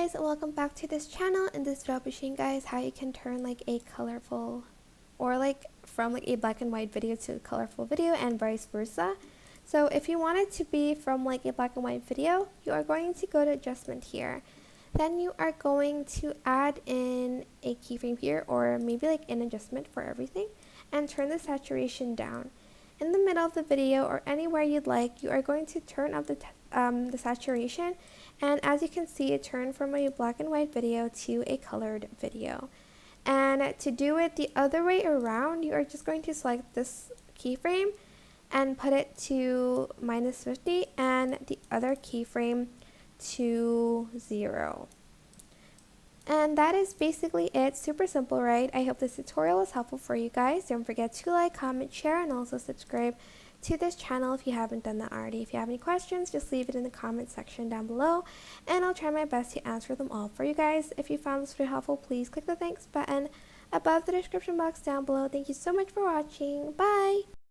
guys, welcome back to this channel. In this video I'll be showing you guys how you can turn like a colorful or like from like a black and white video to a colorful video and vice versa. So if you want it to be from like a black and white video, you are going to go to adjustment here. Then you are going to add in a keyframe here, or maybe like an adjustment for everything, and turn the saturation down. In the middle of the video or anywhere you'd like, you are going to turn up the saturation, and as you can see, it turned from a black and white video to a colored video. And to do it the other way around, you are just going to select this keyframe and put it to -50 and the other keyframe to 0. And that is basically it. Super simple, right? I hope this tutorial was helpful for you guys. Don't forget to like, comment, share, and also subscribe to this channel if you haven't done that already. If you have any questions, just leave it in the comment section down below, and I'll try my best to answer them all for you guys. If you found this video helpful, please click the thanks button above the description box down below. Thank you so much for watching. Bye!